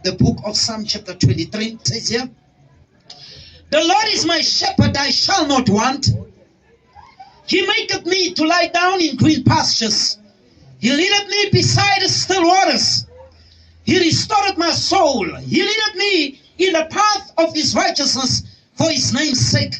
The book of Psalm chapter 23 says here, the Lord is my shepherd, I shall not want. He maketh me to lie down in green pastures. He leadeth me beside the still waters. He restored my soul. He leadeth me in the path of his righteousness for his name's sake.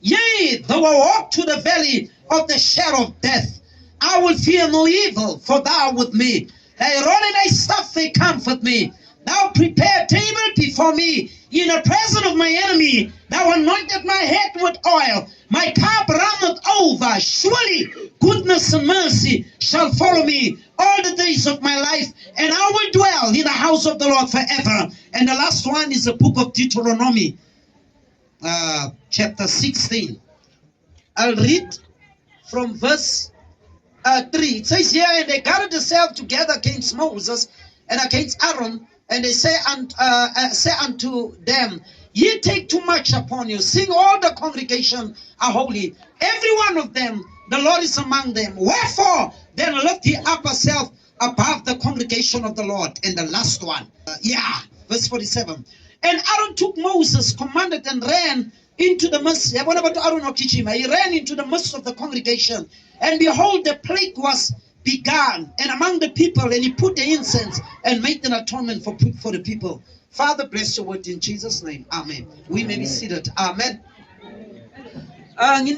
Yea, though I walk to the valley of the shadow of death, I will fear no evil, for thou art with me. Thy rod and thy staff, they comfort me. Thou prepare a table before me in the presence of my enemy. Thou anointed my head with oil. My cup runneth over. Surely goodness and mercy shall follow me all the days of my life, and I will dwell in the house of the Lord forever. And the last one is the book of Deuteronomy, chapter 16. I'll read from verse 3. It says here, and they gathered themselves together against Moses and against Aaron, and they say unto them, ye take too much upon you, seeing all the congregation are holy, every one of them, the Lord is among them. Wherefore, then lift ye up yourself above the congregation of the Lord. And the last one, verse 47. And Aaron took Moses, commanded, and ran into the midst. He ran into the midst of the congregation. And behold, the plague was began and among the people, and he put the incense and made an atonement for the people. Father, bless your word in Jesus' name. Amen. We may be seated. Amen. Amen.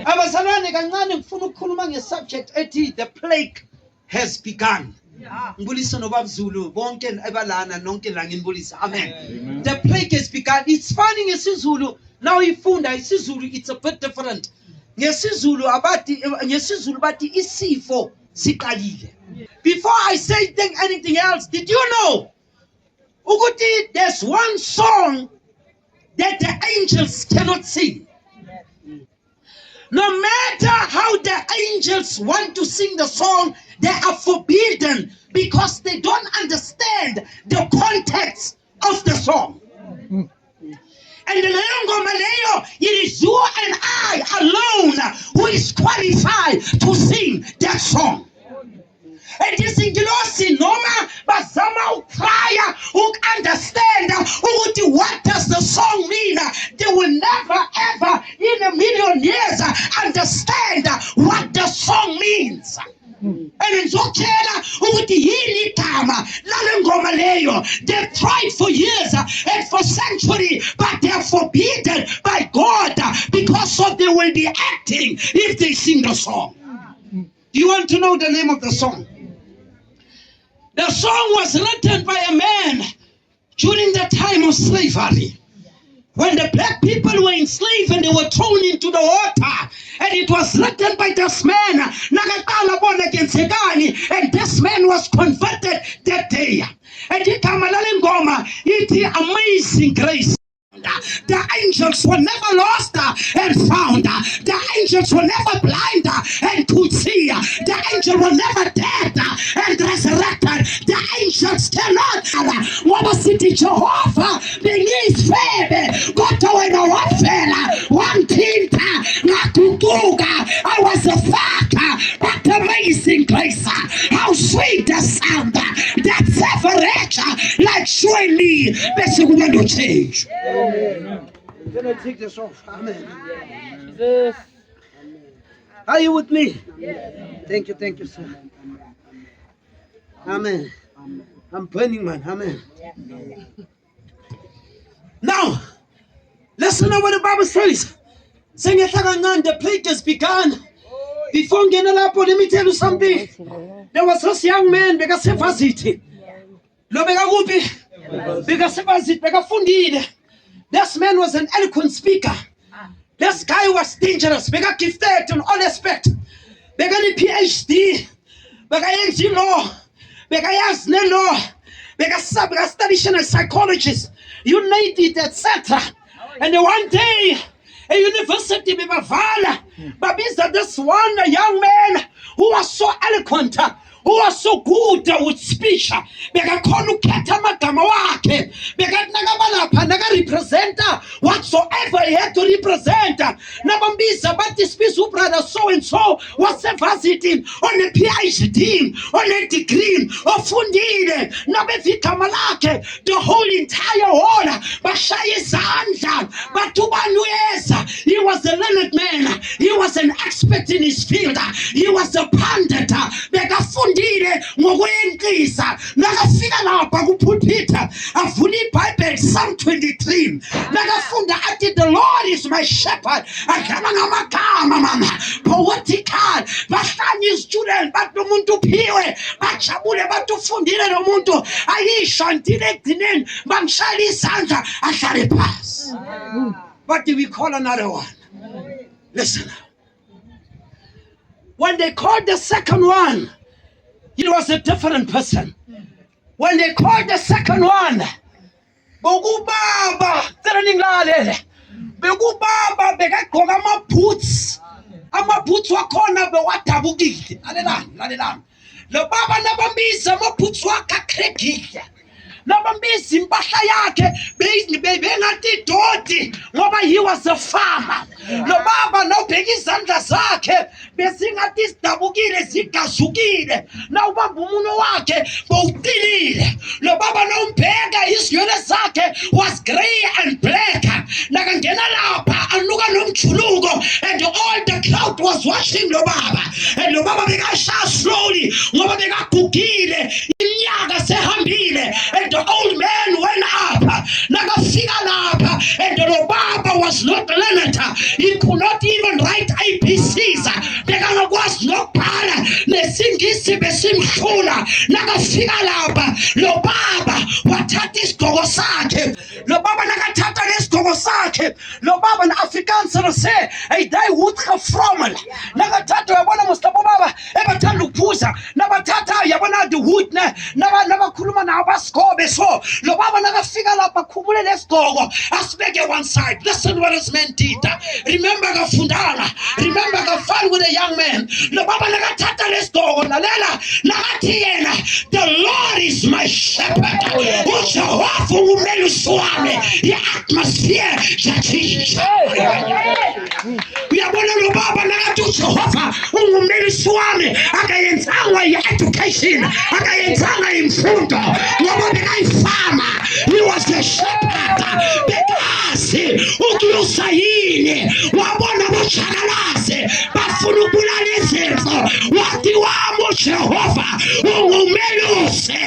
Abazalwane kancane ngifuna ukukhuluma ngesubject ethi the plague has begun. Ngibulisa nobaba Zulu bonke ebalana nonke la nginibulisa. Amen. The plague has begun. It's funny ngesizulu. Now ifunda isizulu, it's a bit different. Ngesizulu bathi isifo siqalile. Before I say anything else, did you know ukuthi there's one song that the angels cannot sing? No matter how the angels want to sing the song, they are forbidden because they don't understand the context of the song. And the Ngoma, it is you and I alone who is qualified to sing that song. And this ingilosi noma bazama ukhaya understand what does the song mean. They will never ever in a million years understand what the song means. And ngizokutshela ukuthi yini igama lale ngoma leyo. They've tried for years and for centuries, but they are forbidden by God because of they will be acting if they sing the song. Do you want to know the name of the song? The song was written by a man during the time of slavery, when the black people were enslaved and they were thrown into the water. And it was written by this man, and this man was converted that day. And it amazing grace. The angels were never lost and found. The angels were never blind and could see. The angels were never dead and resurrected. The angels cannot. What was it, Jehovah? Beneath Febe, got away the warfare. One tinta, I was a factor, but amazing grace. How sweet the sound that separates like surely basic woman to change. Amen. Can I take this off? Amen. Yes. Are you with me? Yes. Thank you, sir. Amen. I'm burning, man. Amen. Now, listen to what the Bible says. The plague has begun. Before let me tell you something. There was this young man, because this man was an eloquent speaker. This guy was dangerous. Bega gifted in all aspects. Bega the PhD. Bega the law. Bega has no law. Bega studied as psychologist. You need it, etc. And one day, a university Bibavala, but this one young man who was so eloquent, who was so good with speech. Bekakhona ukukhetha amagama wakhe. Bekathi nakabalapha naka-representa whatsoever he had to represent. Nabambiza bathi sibiza ubrother so and so wasevarsity one-PhD, one-degree, ofundile nabevigama lakhe the whole entire hall bashaya izandla bathi ubani uyeza. He was a learned man. He was an expert in his field. He was a pundit. Bekafundile ngokwenkisa. Nakafika lapha kupulpit avula iBhayibheli Psalm 23. Nakafunda athi the Lord is my shepherd. Adlala ngamagama mama poetical. Bahlanye izitshudeni bathi umuntu uphiwe. Bajabule bathi ufundile lo muntu. Ayisho ntile ekugcineni bamshayela izandla ahlale phansi. What do we call another one? Listen now. When they called the second one, it was a different person. When they called the second one, Bogubaba, Begubaba, Begakoma amaboots. Amaboots wakhona bewadabukile. Lalela. Lo baba nabambiza amaboots wakhe akrekile. Nabambiza impahla yakhe bengathi dodi ngoba he was a farmer. Lo baba nawubheka izandla zakhe besingathi sidabukile zigazukile. Nawubamba umuno wakhe bowuqinile. Lo baba nawumbheka izinwele zakhe was grey and black. Nakangena lapha anuka nomjuluko and all the crowd was watching lo baba. And lo baba bekashaya slowly ngoba bekagugile iminyaka sehambile. And the old man went up. Nakafika lapha and the baba was not learned. He could not even write ABCs. Bekangakwazi nokubhala nesingisi besimhlula. Nakafika lapha lo baba wathatha isigqoko sakhe. Lo baba nakathatha lesigqoko sakhe. Lo baba in-Afrikaans sê hy daai hoed gefrommel. Nakathatha uyabona mos labo baba ebathanda ukuphuza. Nabathatha uyabona the hood ne nabakhuluma nabo basigqobe so. Lo baba nakafika lapha khumule lesigqoko asibeke one side. Listen what this man did. Remember kafundana. Remember kafana with a young man. Lo baba nakathatha lesigqoko lalela nakathi yena the Lord is my shepherd. uJehova ummelusi wami. I-atmosphere yatshintsha. Uyabona lo baba nakathi uJehova ungummelusi wami akayenzanga i-education akayenzanga imfundo ngoba bekayifama. He was a shepherd. Bekazi ukulusa yini wabona bojanalazi bafuna ukubulala izifo. Wathi wami uJehova ungummelusi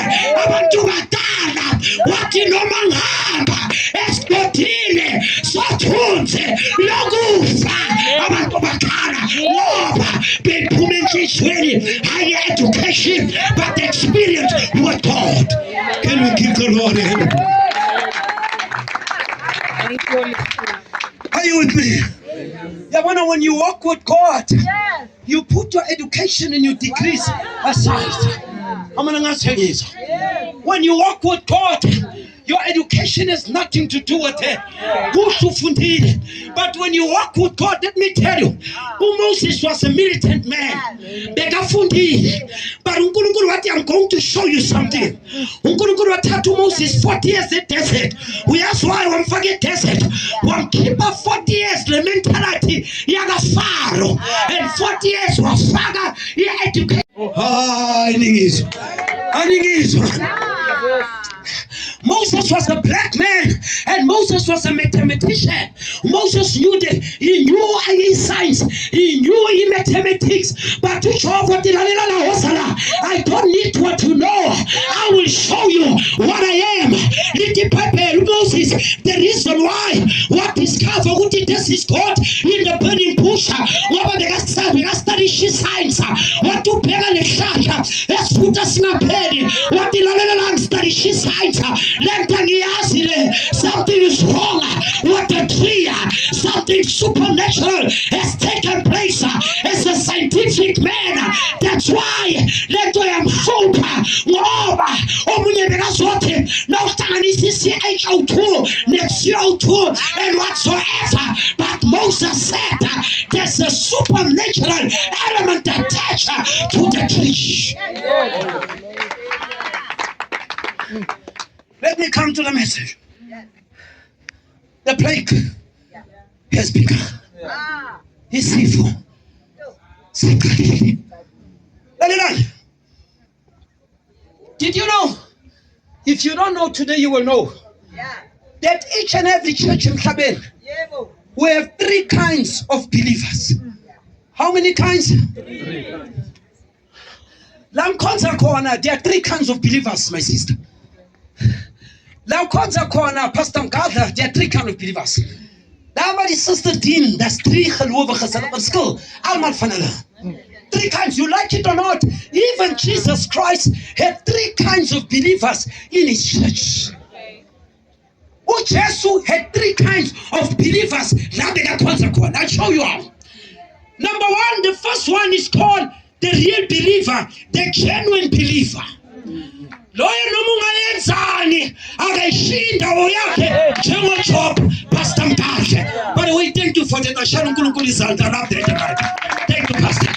abantu badala. Wathi noma ngihamba esigodini sothunzi lokufa abantu bakhala ngoba bephuma enhliziyweni higher education but experience with God. Can we give the Lord a hand? Are you with me? Yeah, when you walk with God, you put your education and your degrees aside. When you walk with God, your education has nothing to do with it. But when you walk with God, let me tell you, Moses was a militant man. But I'm going to show you something. Moses 40 years in desert. We ask why one forget desert. One keep up 40 years the mentality. Yaga Pharaoh. And 40 years was Father. He educated. Moses was a black man and Moses was a mathematician. Moses knew that he knew science, he knew mathematics, but I don't need what you know. I will show you what I am. Moses, the reason why what is covered this is God in the burning bush. What they study science. What to pay the shaka. That's what us not pay. What the study science. Something is wrong with the tree. Something supernatural has taken place. As a scientific man, that's why let I am hope. Now CH02, CO2, and whatsoever. But Moses said there's a supernatural element attached attach to the tree. Let me come to the message. The plague has begun. It's evil. Secretly. Did you know? If you don't know today, you will know. That each and every church in Mhlabeni, we have 3 kinds of believers. How many kinds? 3. There are 3 kinds of believers, my sister. Pastor Mgadla, there are 3 kinds of believers. My sister Dean, that's 3 skill. 3 kinds, you like it or not. Even Jesus Christ had 3 kinds of believers in his church. Jesus had 3 kinds of believers. I'll show you how. Number 1, the first one is called the real believer, the genuine believer. Loyo noma ungayenzani akayishinda oyakhe njengoJob, Pastor Mgadla. By the way, thank you for that. Ashara uNkulunkulu izandla lapha. Thank you, Pastor.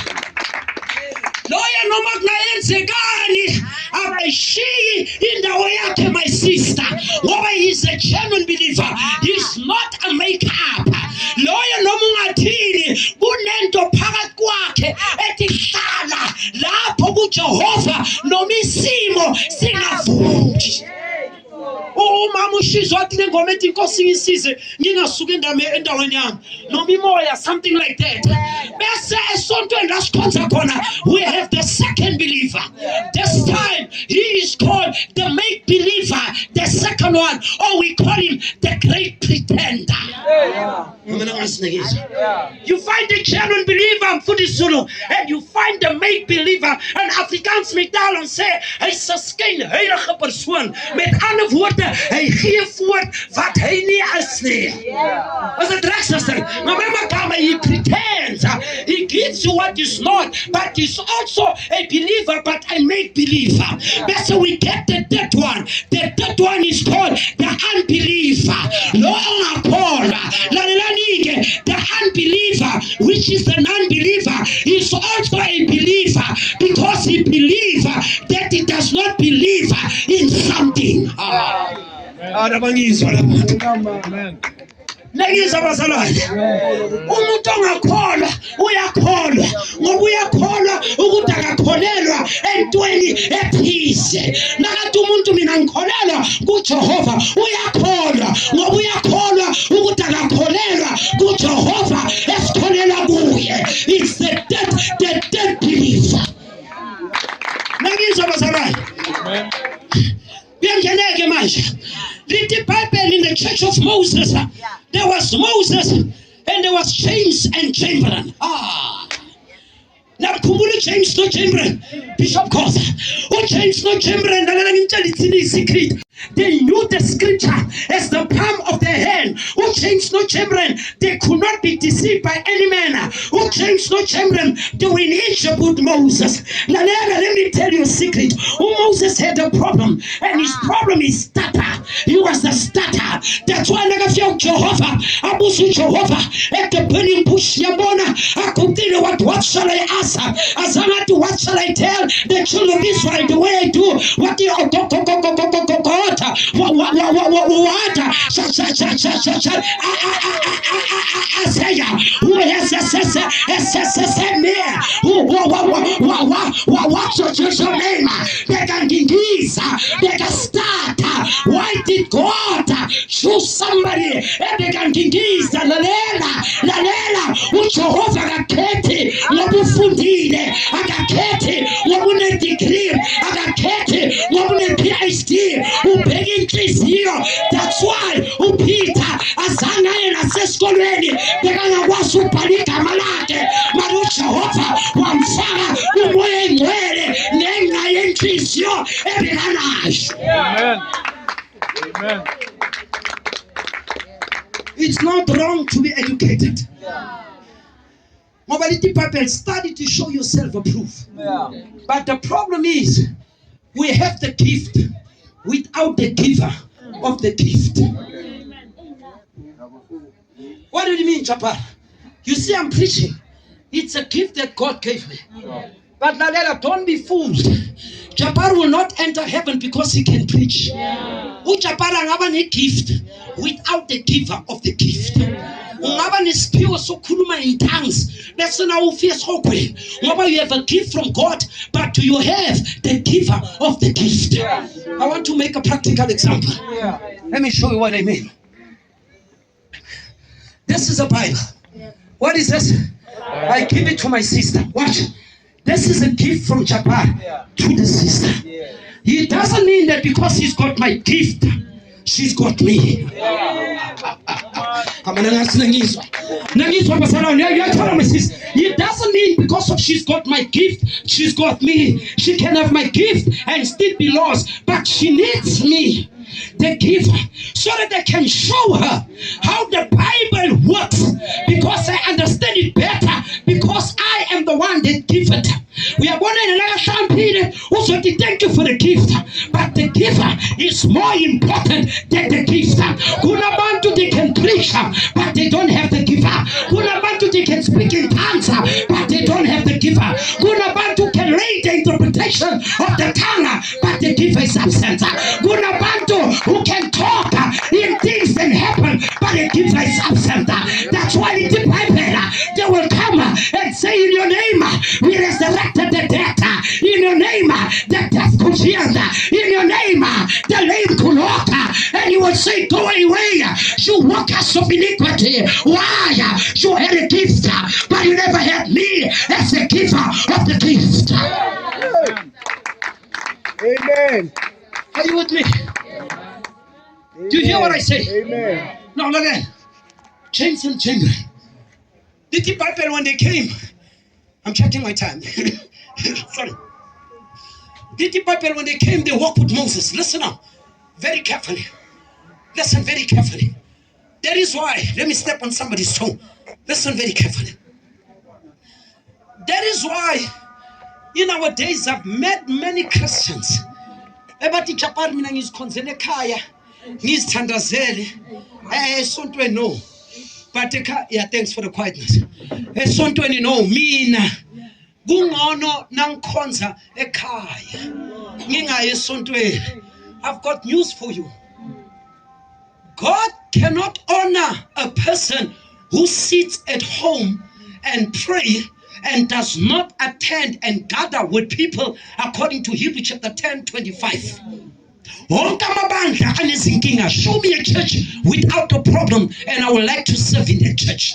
Loyo noma kungayenzekani akayishiyi indawo yakhe, my sister, ngoba he is a genuine believer. He is not a make-up. Loyo noma ungathini kunento phakathi kwakhe etihlala lapho kuJehova noma isimo singavunji. Umama ushizwa athi lengoma ethi inkosi ngisize ngingasuka endaweni yami noma imoya, something like that. Bese esontweni la sikhonza khona, we have the second believer. This time he is called the make believer, the second one, or we call him the great pretender. You find the genuine believer for the Zulu, and you find the make believer. En Afrikaans met taal ons sê hy's 'n skynheilige persoon. Met ander woorde, hy gee voort wat hy nie is nie. Was dit reg, suster? Maar my kama, he pretends. He gives you what is not, but he's also a believer, but a make believer. That's how we get the third one. The third one is called the unbeliever. The unbeliever, which is the non-believer, is also a believer because he believes that he does not believe in something. Ladies of us alone, umuntu ongakholwa uyakholwa ngoba uyakholwa ukuthi akakholelwa entweni ethize. Nakathi umuntu mina ngikholelwa kuJehova, uyakholwa ngoba uyakholwa ukuthi akakholelwa kuJehova esikholelwa kuye. It's the dead believer. Ladies of us alone, kuyangeneke manje. Read the Bible in the church of Moses. There was Moses and there was James and Chamberlain. Now, James no Chamberlain, Bishop Kosa. James no Chamberlain, secret. They knew the scripture as the palm of their hand. James no Chamberlain, they could not be deceived by any man. James no Chamberlain, they were in Egypt with Moses. Now, let me tell you a secret. Moses had a problem, and his problem is stutter. He was the stutter. That's why I felt Jehovah. I was Jehovah at the burning bush. Yabona, I continue what shall I ask? Azanatu, what shall I tell the children of Israel the way I do? What the Isaiah, who has a me? What's your name? They can give they can start. Why did God choose somebody? They can give Lalela, Jehovah akaketi, wabufundile, akaketi, wabune degree, akaketi, wabune PhD, ubheka inhliziyo. That's why uPeter azange aye nasesikolweni bekangakwazi ukubhala igama lakhe, mara uJehova wamfaka umoya engcwele nenxa yenhliziyo ebekanayo. Amen. Amen. It's not wrong to be educated. Mobility Bible study to show yourself approved. But the problem is we have the gift without the giver of the gift. What do you mean, Chapa? You see, I'm preaching. It's a gift that God gave me. But Lalela, don't be fooled. Jabbar will not enter heaven because he can preach. Ujabbar angaba ne-gift without the giver of the gift. Ungaba nesiphiwo sokukhuluma in tongues bese na ufika esihogweni ngoba you have a gift from God, but do you have the giver of the gift? I want to make a practical example. Let me show you what I mean. This is a Bible. What is this? I give it to my sister. Watch. This is a gift from Jabbar to the sister. It doesn't mean that because he's got my gift, she's got me. It doesn't mean because of she's got my gift, she's got me. She can have my gift and still be lost, but she needs me, the giver, so that I can show her how the Bible works, because I understand it better, because I am the one that gives it. We are going to also thank you for the gift, but the giver is more important than the gift. Kunabantu, they can preach, but they don't have the giver. Kunabantu, they can speak in tongues, but they don't have the giver. Kunabantu can read the interpretation of the tongue, but the giver is absent. Kunabantu who can talk in things that happen, but the giver is absent. That's why in the Bible they will come and say, in your name we resurrected the dead, in your name the death could heal, in your name the lame could walk, and you will say, go away, you workers of iniquity. Why? You had a gift, but you never had me as the giver of the gift. Amen. Are you with me? Do you hear what I say? Amen. Now look at James and January. Did the Bible when they came? I'm checking my time. Sorry. Did the Bible when they came, they walked with Moses. Listen up very carefully. Listen very carefully. That is why, let me step on somebody's toe. Listen very carefully. That is why in our days I've met many Christians. Ebathi Jabbar mina ngizikhonzele ekhaya, ngizithandazele. Esontweni no. But yeah, thanks for the quietness. Esontweni no, mina kungcono nangikhonza ekhaya. Ngingayi esontweni. I've got news for you. God cannot honor a person who sits at home and pray and does not attend and gather with people, according to Hebrews chapter 10:25. Show me a church without a problem, and I would like to serve in that church.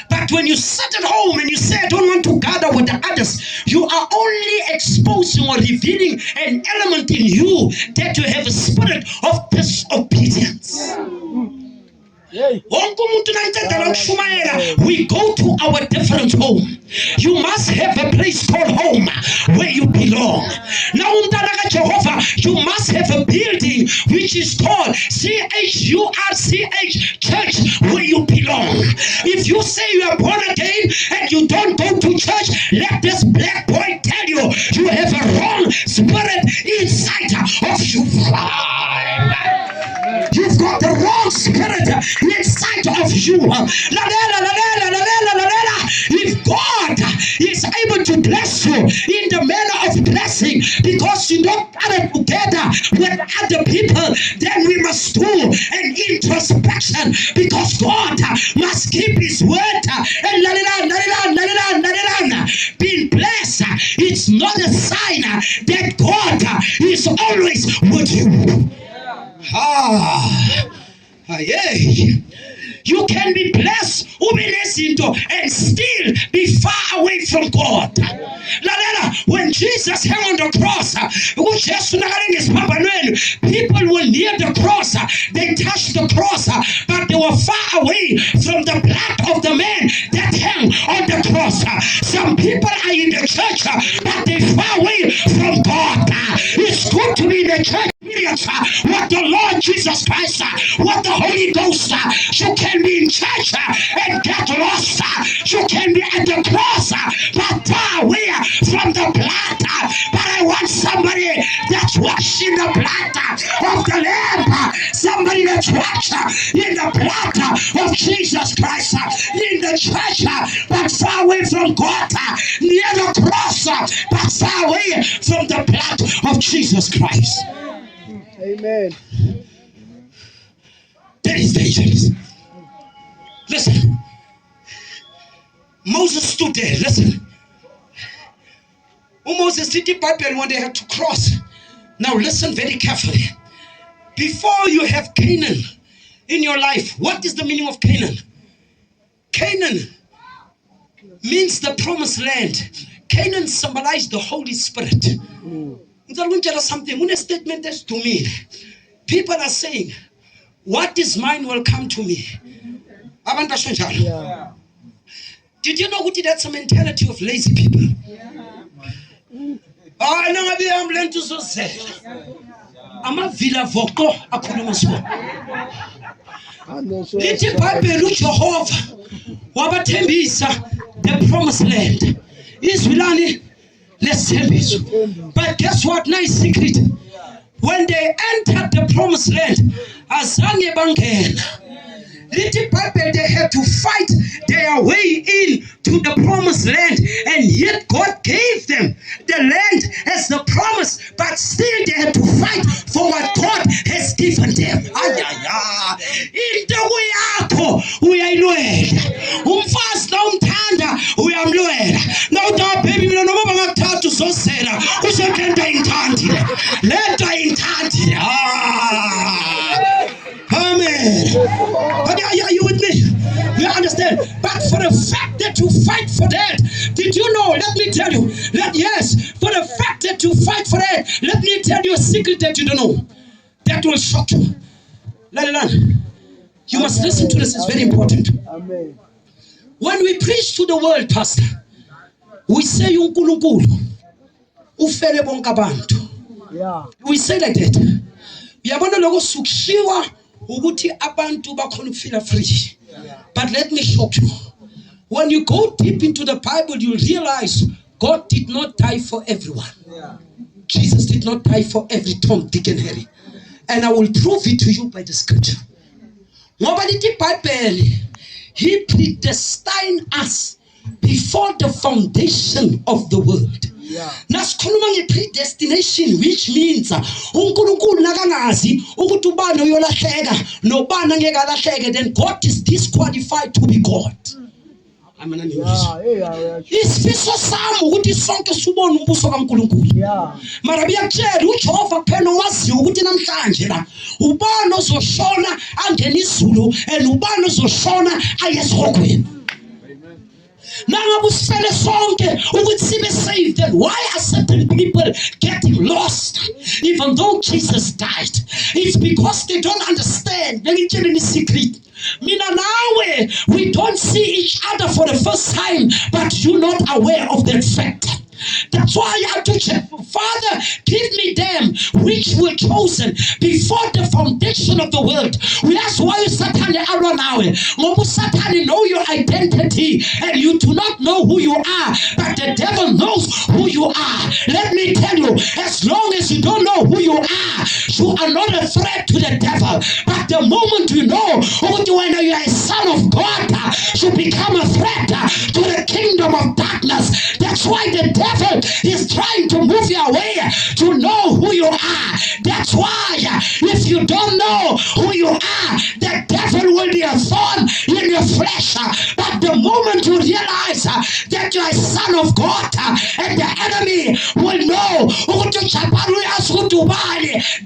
But when you sit at home and you say, I don't want to gather with the others, you are only exposing or revealing an element in you that you have a spirit of disobedience. We go to our different home. You must have a place called home where you belong. Now, you must have a building which is called CHURCH Church, where you belong. If you say you are born again and you don't go to church, let this black boy tell you, you have a wrong spirit inside of you. You've got the wrong spirit inside of you. If God is able to bless you in the manner of blessing because you don't gather together with other people, then we must do an introspection, because God must keep his word. And being blessed, it's not a sign that God is always with you. Yeah. You can be blessed and still be far away from God. When Jesus hung on the cross, people were near the cross, they touched the cross, but they were far away from the blood of the man that hung on the cross. Some people are in the church, but they're far away from God. It's good to be in the church. What the Lord Jesus Christ, what the Holy Ghost, you can be in church and get lost. You can be at the cross, but far away from the blood. But I want somebody that's washing the blood of the Lamb, somebody that's washed in the blood of Jesus Christ, in the church, but far away from God, near the cross, but stay away from the blood of Jesus Christ. Amen. That is dangerous. Listen. Moses stood there. Listen. Moses did the Bible when they had to cross. Now listen very carefully. Before you have Canaan in your life, what is the meaning of Canaan? Canaan means the promised land. Canaan symbolized the Holy Spirit. I'm going to tell you something. When a statement is to me, people are saying, what is mine will come to me. Yeah. Did you know what that's a mentality of lazy people? I know I'm learning to say. I'm a villa voko akhuluma so. Lithi Bible uJehova wabathembisa the promised land. Izwilani lesithembiso. But guess what? Nice secret. When they entered the promised land, azange bangena. Little Bible, they had to fight their way in to the promised land, and yet God gave them the land as the promise, but still they had to fight for what God has given them. Into yakho uyayilwela, umfazi la umthanda uyamlwela. Nawuthi baby mina noma bangakuthatha uzosela usekenda intandile lenta intandile. Amen. But are you with me? You understand? But for the fact that you fight for that, did you know? Let me tell you that yes, for the fact that you fight for that, let me tell you a secret that you don't know. That will shock you. You must listen to this, it's very important. Amen. When we preach to the world, Pastor, we say uNkulunkulu ufele bonke abantu. Yeah. We say like that. Uyabona lokho sukushiwa ukuthi abantu bakhona ukufeel free. But let me shock you. When you go deep into the Bible, you realize God did not die for everyone. Jesus did not die for every Tom, Dick, and Harry. And I will prove it to you by the scripture. Nobody did Bible. He predestined us before the foundation of the world. Nasikhuluma nge-predestination, which means uNkulunkulu nakangazi ukuthi ubani uyolahleka nobani angeke alahleke, then God is disqualified to be God. Isifiso sami ukuthi sonke sibone umbuso kaNkulunkulu. Mara biyakutshela uJehova kuphela owaziyo ukuthi namhlanje la ubani ozoshona angena izulu and ubani ozoshona aye esihogweni. Now I say saved, then why are certain people getting lost even though Jesus died? It's because they don't understand. Let me tell you the secret. Mina nawe, we don't see each other for the first time, but you're not aware of that fact. That's why I have to check. Father, give me them which were chosen before the foundation of the world. We ask why you Satan around now. Satan know your identity and you do not know who you are, but the devil knows who you are. Let me tell you, as long as you don't know who you are not a threat to the devil. But the moment you know who you are a son of God, you become a threat to the kingdom of darkness. That's why the devil is trying to move you away to know who you are. That's why if you don't know who you are, the devil will be a thorn in your flesh. But the moment you realize that you are a son of God, and the enemy will know,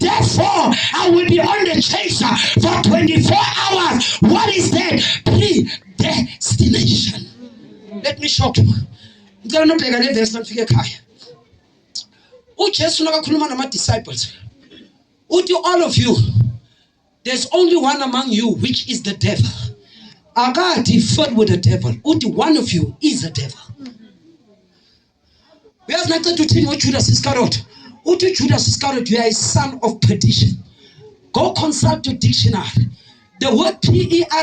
therefore I will be on the chase for 24 hours. What is that? Predestination. Let me show you. uJesu nakakhuluma nama-disciples uthi all of you, there's only one among you which is the devil. Akathi filled with the devil. Uthi one of you is a devil. Uyazi naceda uthini ngoJudas Iscariot? Uthi Judas Iscariot, you are a son of perdition. Go consult your dictionary. The word P-E-R-D-I-T-I-O-N,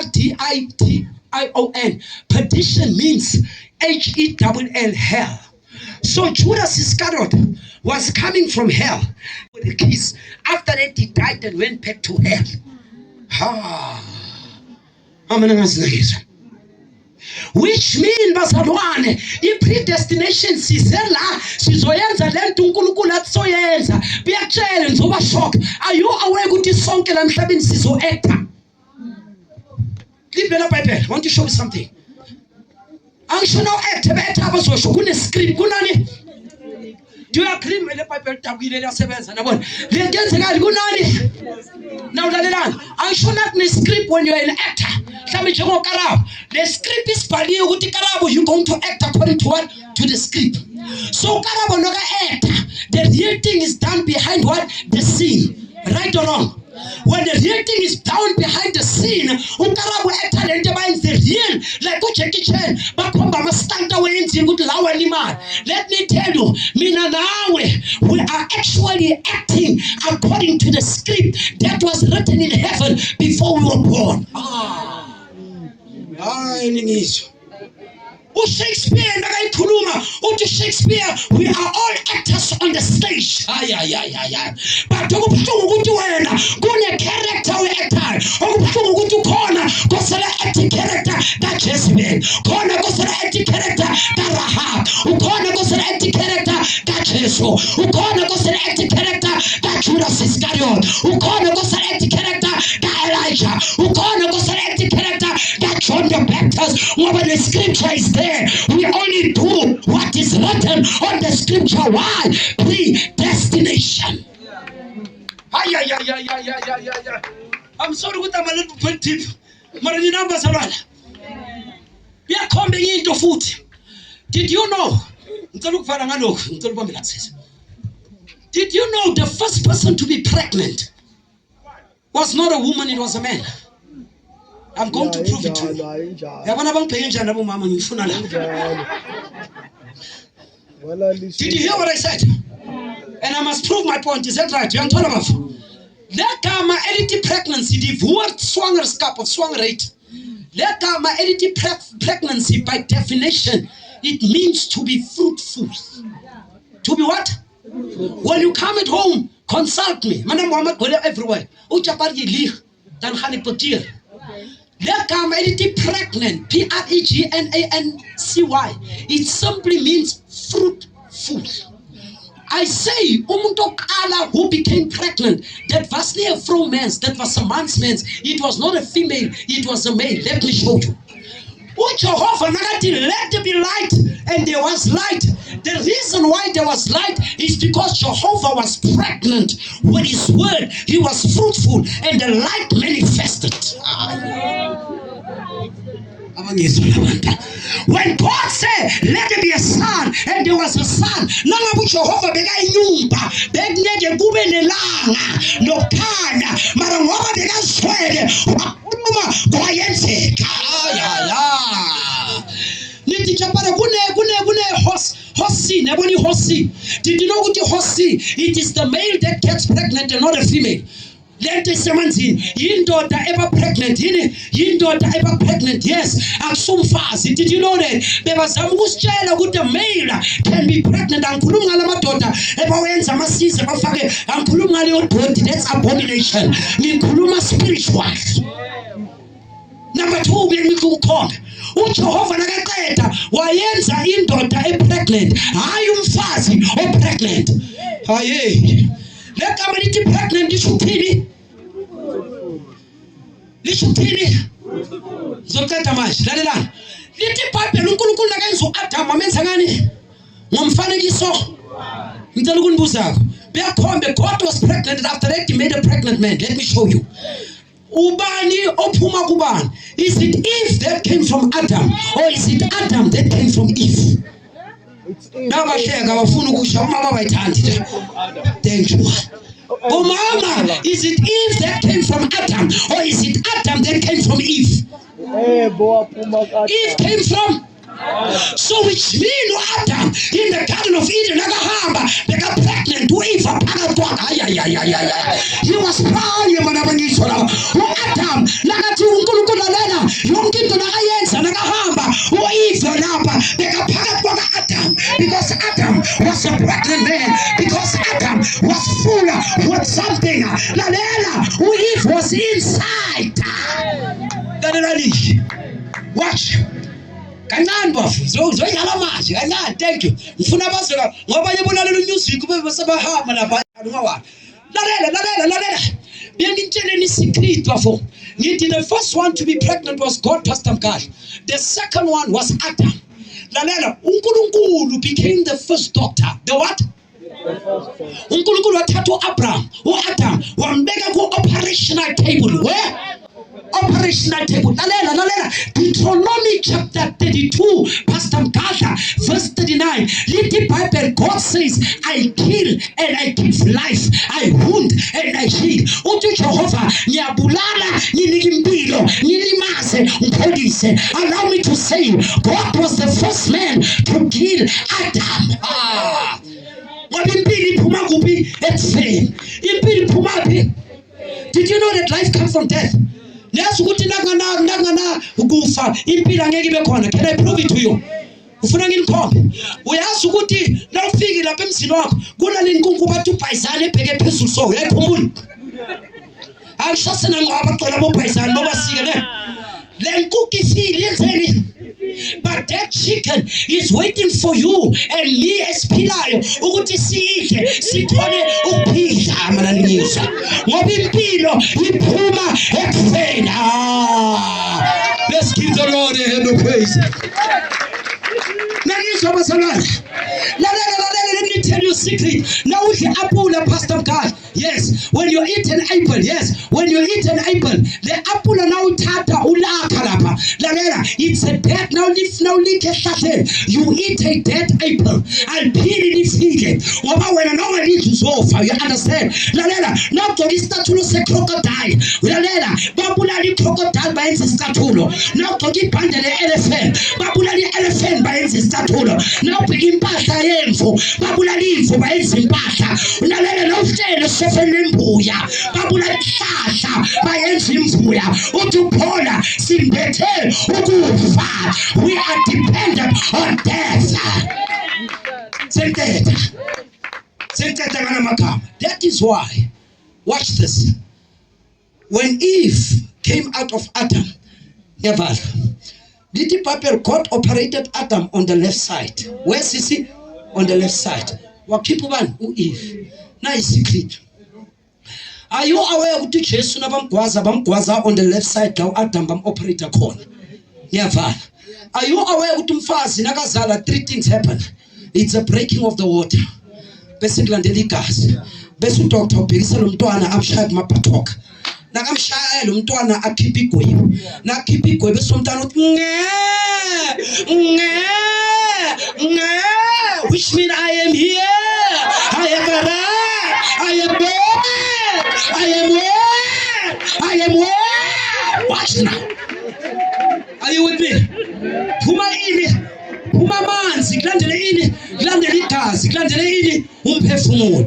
perdition means H-E-L-L, hell. So Judas Iscariot was coming from hell with the keys. After that, he died and went back to hell. which mean bazalwane i-predestination size la sizoyenza lento uNkulunkulu atsoyenza biyakutshela ngizoba shock. Are you aware ukuthi sonke la emhlabeni sizo-acta? Libhela iBhayibheli, I want to show you something. Angisho no-acta be-acta abazosho kune-script kunani. Do you agree with the Bible dabile liyasebenza nabona? Liyenzekani kunani? Now lalelani. Angisho nathi ne-script when you are an actor. Mhlawumbe njengoKarabo. Le script isibhaliwe ukuthi Karabo you going to act according to what? To the script. So Karabo noka-actor. The real thing is done behind what? The scene. Right or wrong? When the real thing is down behind the scene, uKarabo actor lento bayenza the real like uJackie Chan bakhomba ama-stunt awenziwe ukuthi lawa limali. Let me tell you, mina nawe, we are actually acting according to the script that was written in heaven before we were born. Ningizwa. uShakespeare nakayikhuluma uthi Shakespeare, we are all actors on the stage. But okubuhlungu ukuthi wena kune character we-actor. Okubuhlungu ukuthi ukhona kosela acting character kaJezebel, khona kosela acting character kaRahab, ukhona kosela acting character kaJesu, ukhona kosela acting character kaJudas Iscariot, ukhona kosela acting character kaElijah, ukhona kosela acting character kaJohn the Baptist. Ngoba the scripture is there. We only do what is written on the scripture. Why? Predestination. I'm sorry with I'm a little bit deep. Marani namba salala. Yeah, coming into food. Did you know? Did you know the first person to be pregnant was not a woman, it was a man? I'm going to prove it to you. Did you hear what I said? And I must prove my point. Is that right? You're talking about that gamma edity pregnancy, the word swangerskap of swangerate. That gamma edity pregnancy, by definition, it means to be fruitful. To be what? When you come at home, consult me. Madam Muhammad, go everywhere. Dan Hanipotir. That come entity pregnant, Pregnacy. It simply means fruitful. I say, umuntu kala who became pregnant, that was not a from man's, that was a man's man's. It was not a female, it was a male. Let me show you. Jehovah nagathi, let there be light, and there was light. The reason why there was light is because Jehovah was pregnant with his word. He was fruitful, and the light manifested. When God said, let there be a son, and there was a son, nangabu Jehovah beka inyumba, bekungeke kube nelanga nokhanya, mara ngoba bekazwele wakhuluma kwayenzeka. Nithi chapara kune hosi, neboni hosi. Did you know ukuthi hosi? It is the male that gets pregnant and not a female. Lento esemanzini yindoda eba pregnant, yindoda eba pregnant. Yes, akusumfazi. Did you know that? Bebazama ukusitshela ukuthi a male can be pregnant. Angikhulumi ngala madoda ebawenza amasize bafake, angikhulumi ngaleyo dondi. That's abomination. Ngikhuluma spiritual. Number 2, bengikukhona uJehova nakaqeda wayenza indoda epregnant, hayi umfazi opregnant. Hayi legama lithi pregnant lishuthini, zoqeda manje. Lalelani, lithi iBhayibheli uNkulunkulu nakayenza uAdam wamenza ngani? Ngomfanekiso. Ngicela ukunibuza beyakhombe God was pregnant, after that he made a pregnant man. Let me show you. Ubani ophuma kubani? Is it Eve that came from Adam, or is it Adam that came from Eve? Nabahleka bafuna ukusho umama bayithandi. Thank you. Mama, is it Eve that came from Adam, or is it Adam that came from Eve? Eve came from. So which means Adam in the Garden of Eden nakahamba beka pregnant Eve phakathi kwakhe. He was praying manabangishwa la uAdam nakathi uNkulunkulu lalela yonke into nakayenza nakahamba uEve lapha beka phakathi kwakhe-Adam, because Adam was a pregnant man, because Adam was full with something. Lalela uEve was inside. Lalela, watch. kancane bafu uzodlala manje kancane. Thank you. Ngifuna bazwe ngoba yebulalela music bebe sebahamba lapha ngawa. Lalela. Bengitshela secret bafo. Ngithi the first one to be pregnant was God, Pastor Mkali. The second one was Adam. Lalela, uNkulunkulu became the first doctor. The what? uNkulunkulu wathatha uAbraham, uAdam wambeka ku-operational table. Where? Operational table. Lalela. Deuteronomy chapter 32, Pastor Mkatha, verse 39. Little Bible, God says, I kill and I give life. I wound and I heal. Uthi Jehovah, ngiyabulala, nginika impilo, ngilimaze, ngipholise. Allow me to say, God was the first man to kill Adam. Impilo iphuma kuphi? Ekufeni. Impilo iphuma phi? Did you know that life comes from death? Yazi ukuthi nakangana ukufa impilo angeke ibe khona. Can I prove it to you? Ufuna nginikhombe? Uyazi ukuthi la ufike lapha emzini wakho kunalenkunku bathi ubhayizane ebheke phezulu so uyayikhumbula? Angishasena ngoba bacela bobhayizane bobasike le. Le nkunku ifile yenzeni? But that chicken is waiting for you and me esiphilayo ukuthi sidle sikhone ukuphila amananisa ngoba impilo iphuma ekufeni. Let's give the Lord a hand of praise. Let me tell you a secret. Now we can apple, Pastor God. Yes, when you eat an apple, the apple now tata ula kalapa. It's a dead now leak you eat a dead apple and peel it feed it. When another leak is over, you understand? Now to this statulo se crocodile. Babula the crocodile by his statulo. Now to get under the elephant. Babula the elephant by his statulo. Now begin pasta yemfo. Babula live by his impata. No stay Sefelembuya, Babula Sasha, by Ensimbuya, Utupola, Simbete, Utufa. We are dependent on death. That is why, watch this. When Eve came out of Adam, Little Papa God operated Adam on the left side. Where's he? On the left side. Wakipuban, Eve. Nice secret. Are you aware of the chase bamgwaza on the left side now Adam bam operator corner? Are you aware of the Nagazala? Three things happen. It's a breaking of the water. Basically, gas. Besu doctor Bisalumtuana Amshad Mapatok. Nagamshaya Lumtuana Akipiko. Nakipiko Besumtano. Which means I am here. I am where? Watch now. Are you with me? Puma manzi, glandele igazi, umphefumulo.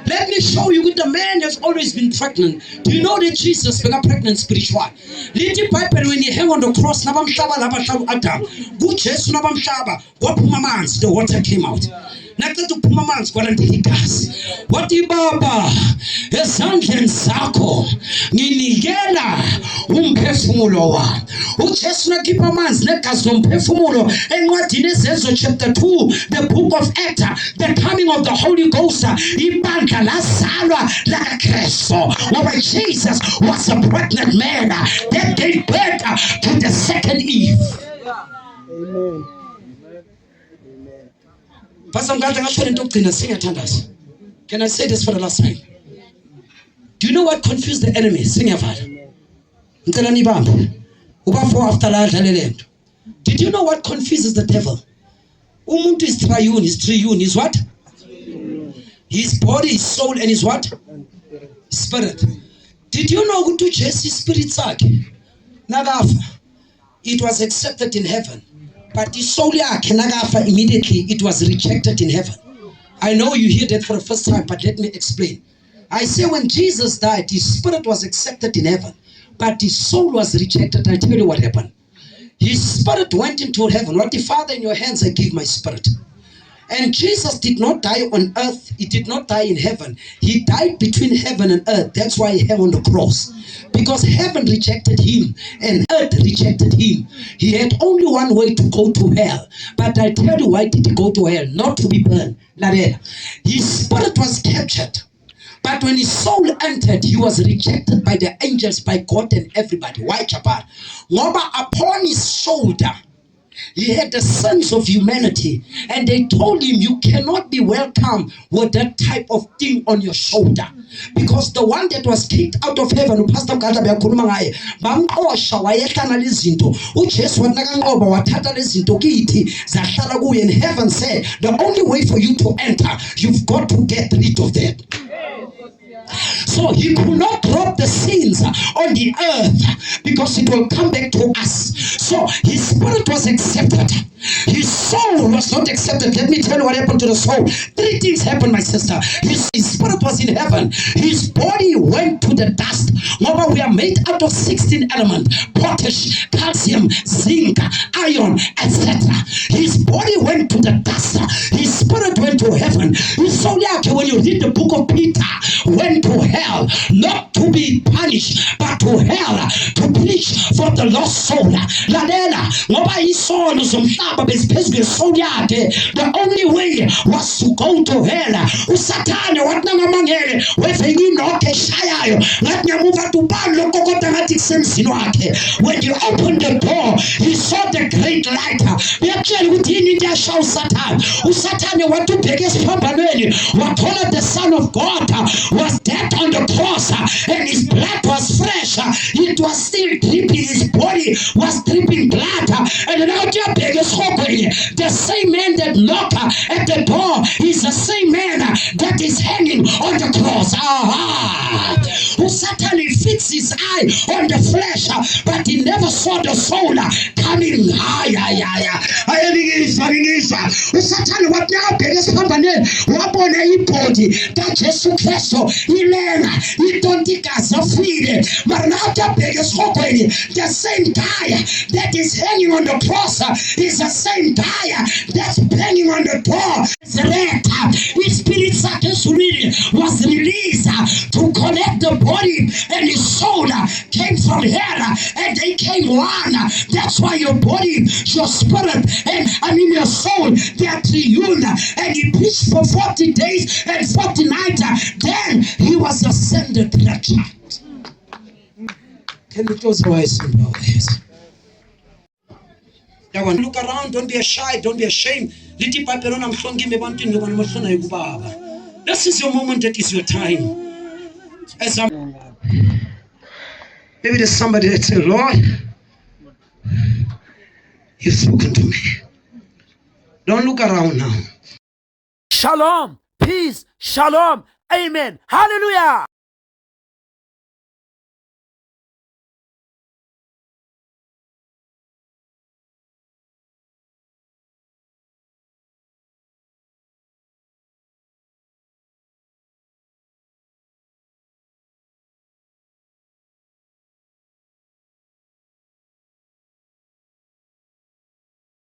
Let me show you with the man that's always been pregnant. Do you know that Jesus became pregnant spiritual? Little Piper when he hung on the cross, nabamshaba labashalu Adam. Good Jesus nabamshaba. What puma manzi, the water came out. Nakatu puma manzi glandele igazi. What ibaba? Esandleni sakho nginikela umphefumulo wami. uJesu nakhipha amanzi negazi lomphefumulo encwadini eZenzo chapter 2, the book of Acts, the coming of the Holy Ghost. Ibandla lazalwa lakaKristu ngoba Jesus was a pregnant man that gave birth to the second Eve. Amen. Pastor Mkatha ngasho into okugcina singiyathandaza. Can I say this for the last time? Do you know what confused the enemy? Singavala. Ngicela nibambe. Ubafo after la dlalelento. Did you know what confuses the devil? Umuntu is triune, is what? His body, his soul, and his what? Spirit. Did you know ukuthi Jesu spirit sakhe nakafa? It was accepted in heaven. But the soul yakhe nakafa immediately it was rejected in heaven. I know you hear that for the first time, but let me explain. I say when Jesus died, his spirit was accepted in heaven, but his soul was rejected. I tell you what happened. His spirit went into heaven. What the Father, in your hands I give my spirit. And Jesus did not die on earth. He did not die in heaven. He died between heaven and earth. That's why he hung on the cross. Because heaven rejected him and earth rejected him. He had only one way to go to hell. But I tell you, why did he go to hell? Not to be burned. His spirit was captured. But when his soul entered, he was rejected by the angels, by God and everybody. Why, Chapat? Ngoba upon his shoulder, he had the sense of humanity, and they told him, you cannot be welcome with that type of thing on your shoulder, because the one that was kicked out of heaven, Pastor Gada beyakhuluma ngaye, bamqosha wayehlana lezinto, uJesu wanakanqoba wathatha lezinto kithi zahlala kuye, and heaven said, the only way for you to enter, you've got to get rid of that. So he could not drop the sins on the earth, because it will come back to us. So his spirit was accepted. His soul was not accepted. Let me tell you what happened to the soul. 3 things happened, my sister. His spirit was in heaven. His body went to the dust. Remember, we are made out of 16 elements: potash, calcium, zinc, iron, etc. His body went to the dust. His spirit went to heaven. His soul, when you read the book of Peter, went to hell, not to be punished, but to hell, to preach for the lost soul. Ladela, ngoba isono zomhlaba beziphezu kwesoul yakhe, the only way was to go to hell. Usathane wathi nangamangele weveke inokho eshayayo ngathi nyamuva tubani lokokota ngathi kusemzini wakhe. When you opened the door, he saw the great light. Uyakutshela ukuthi yini into yashaya usathane. Usathane wathi ubheke esiphambanweni wathola the Son of God was dead on the cross, and his blood was fresh. It was still dripping. His body was dripping blood. And now the same man that knocked at the door is the same man that is hanging on the cross. Who Satan fixed his eye on the flesh, but he never saw the soul coming higher. Satan what now biggest company wabona ibody that Jesus Kristo ilenga itontika zofile, but now the biggest company, the same guy that is hanging on the cross is the same guy that's banging on the door. His spirit was released to connect the body, and his soul came from hell, and they came one. That's why your body, your spirit, and your soul, they are triune. And he preached for 40 days and 40 nights. Then he was ascended. Can you close your eyes? Look around, don't be shy, don't be ashamed. This is your moment, that is your time. Maybe there's somebody that says, Lord, you've spoken to me. Don't look around now. Shalom, peace, shalom, amen, hallelujah.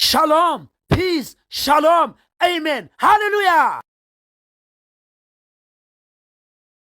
Shalom, peace, shalom, amen, hallelujah.